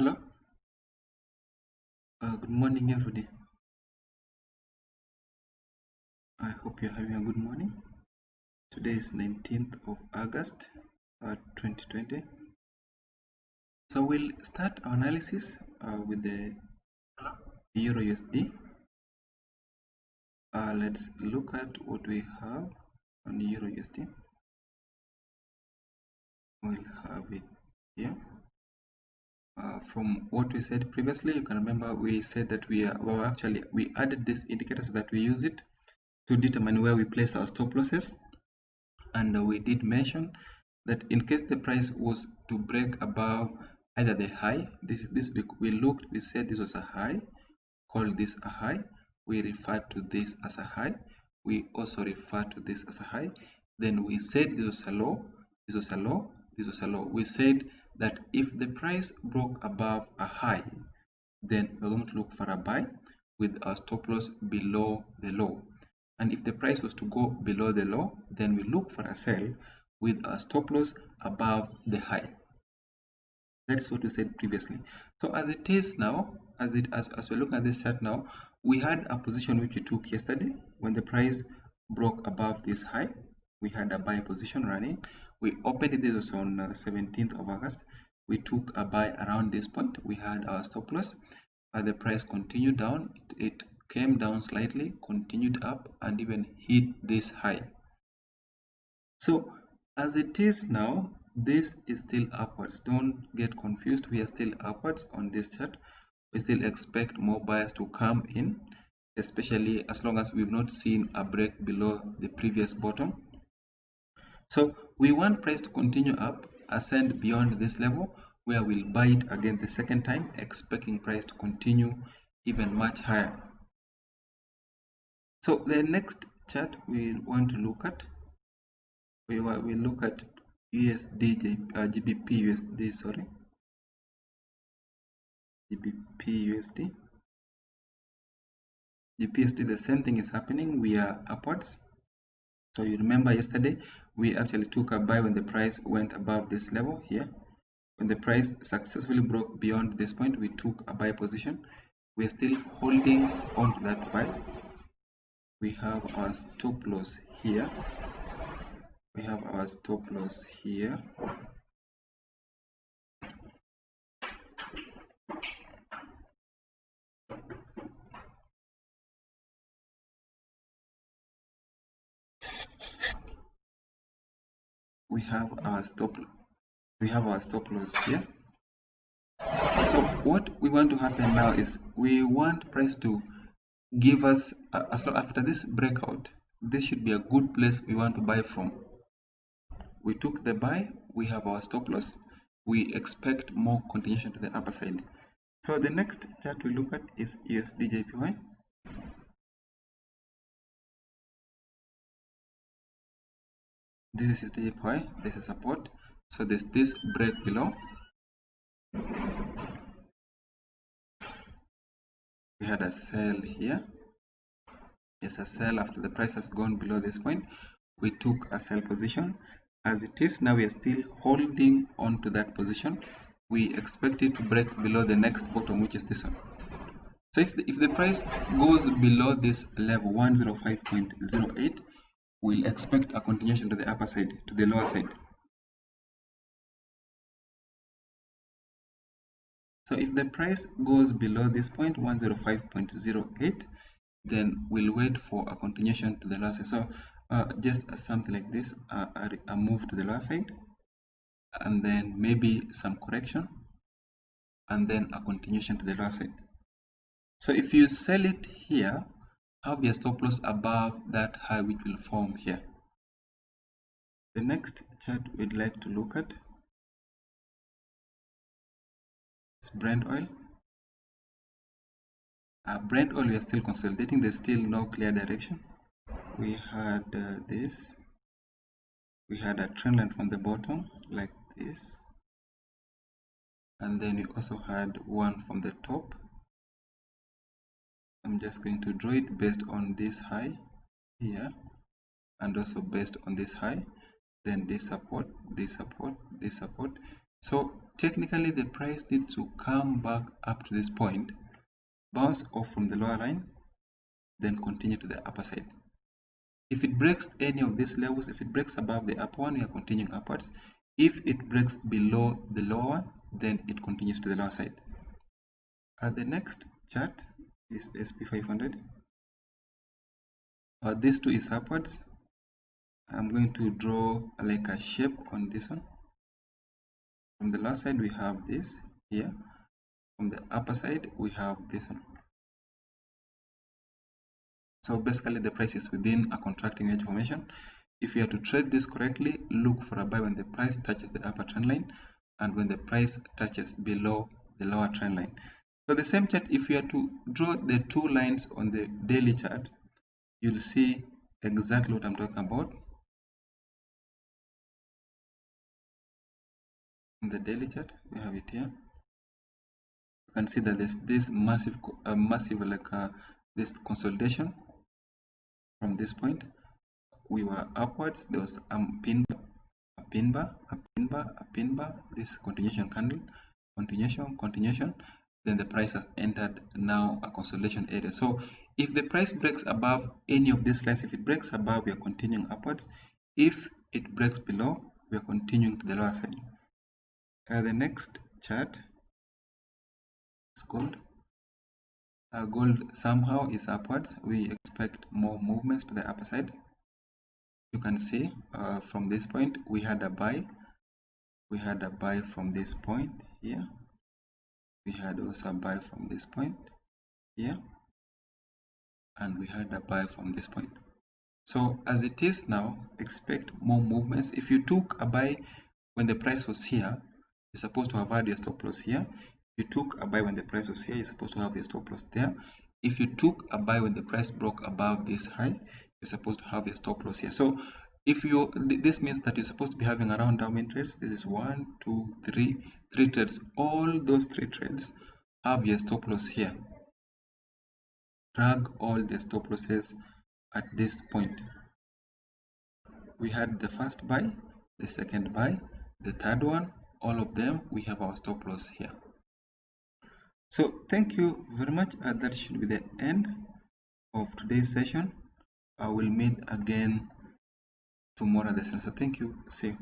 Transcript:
Hello. Good morning, everybody. I hope you're having a good morning. Today is 19th of August 2020. So we'll start our analysis with the Eurusd. Let's look at what we have on the Eurusd. We'll have it here. From what we said previously, you can remember we said that we added this indicator so that we use it to determine where we place our stop losses, and we did mention that in case the price was to break above either the high, we said this was a high, call this a high, we referred to this as a high, we also refer to this as a high, then we said this was a low, this was a low, this was a low. We said that if the price broke above a high, then we're going to look for a buy with our stop loss below the low. And if the price was to go below the low, then we look for a sell with a stop loss above the high. That is what we said previously. So as it is now, as we're looking at this chart now, we had a position which we took yesterday when the price broke above this high. We had a buy position running. We opened this on 17th of August. We took a buy around this point. We had our stop loss. The price continued down. It came down slightly, continued up, and even hit this high. So as it is now, this is still upwards. Don't get confused. We are still upwards on this chart. We still expect more buyers to come in, especially as long as we've not seen a break below the previous bottom. So we want price to continue up, ascend beyond this level, where we'll buy it again the second time, expecting price to continue even much higher. So the next chart we want to look at, we look at GBP USD, sorry, GBP USD. GBP, the same thing is happening. We are upwards. So you remember yesterday we actually took a buy when the price went above this level here. When the price successfully broke beyond this point, we took a buy position. We are still holding on to that buy. We have our stop loss here. We have our stop loss here. We have our stop loss here. So what we want to happen now is we want price to give us after this breakout, this should be a good place we want to buy from. We took the buy, we have our stop loss, we expect more continuation to the upper side. So the next chart we look at is Usdjpy. This is Usdjpy, this is support. So there's this break below. We had a sell here. It's a sell after the price has gone below this point. We took a sell position. As it is now, we are still holding on to that position. We expect it to break below the next bottom, which is this one. So if the price goes below this level 105.08, we'll expect a continuation to the upper side, to the lower side. So if the price goes below this point 105.08, then we'll wait for a continuation to the lower side. So just something like this, a move to the lower side, and then maybe some correction, and then a continuation to the lower side. So if you sell it here, have your stop loss above that high which will form here. The next chart we'd like to look at is Brent oil. Brent oil, we are still consolidating. There's still no clear direction. We had this. We had a trend line from the bottom like this, and then we also had one from the top. I'm just going to draw it based on this high here, and also based on this high, then this support, this support, this support. So technically the price needs to come back up to this point, bounce off from the lower line, then continue to the upper side. If it breaks any of these levels, if it breaks above the upper one, we are continuing upwards. If it breaks below the lower one, then it continues to the lower side. The next chart is SP500. This too is upwards. I'm going to draw like a shape on this one. From the lower side we have this here. From the upper side we have this one. So basically the price is within a contracting edge formation. If you are to trade this correctly, look for a buy when the price touches the upper trend line and when the price touches below the lower trend line. So the same chart, if you are to draw the two lines on the daily chart, you'll see exactly what I'm talking about. In the daily chart, we have it here. You can see that there's this massive this consolidation. From this point, we were upwards. There was a pin bar, a pin bar. This continuation candle, continuation. Then the price has entered now a consolidation area. So if the price breaks above any of these lines, if it breaks above, we are continuing upwards. If it breaks below, we are continuing to the lower side. The next chart is gold. Gold somehow is upwards. We expect more movements to the upper side. You can see from this point we had a buy. We had a buy from this point here. We had also a buy from this point here, and we had a buy from this point. So as it is now, expect more movements. If you took a buy when the price was here, you're supposed to have had your stop loss here. If you took a buy when the price was here, you're supposed to have your stop loss there. If you took a buy when the price broke above this high, you're supposed to have your stop loss here. So if you, this means that you're supposed to be having around how many trades? This is 1, 2, 3 trades. All those 3 trades have your stop loss here. Drag all the stop losses at this point. We had the first buy, the second buy, the third one, all of them, we have our stop loss here. So thank you very much. That should be the end of today's session. I will meet again tomorrow at the session. So thank you. See you.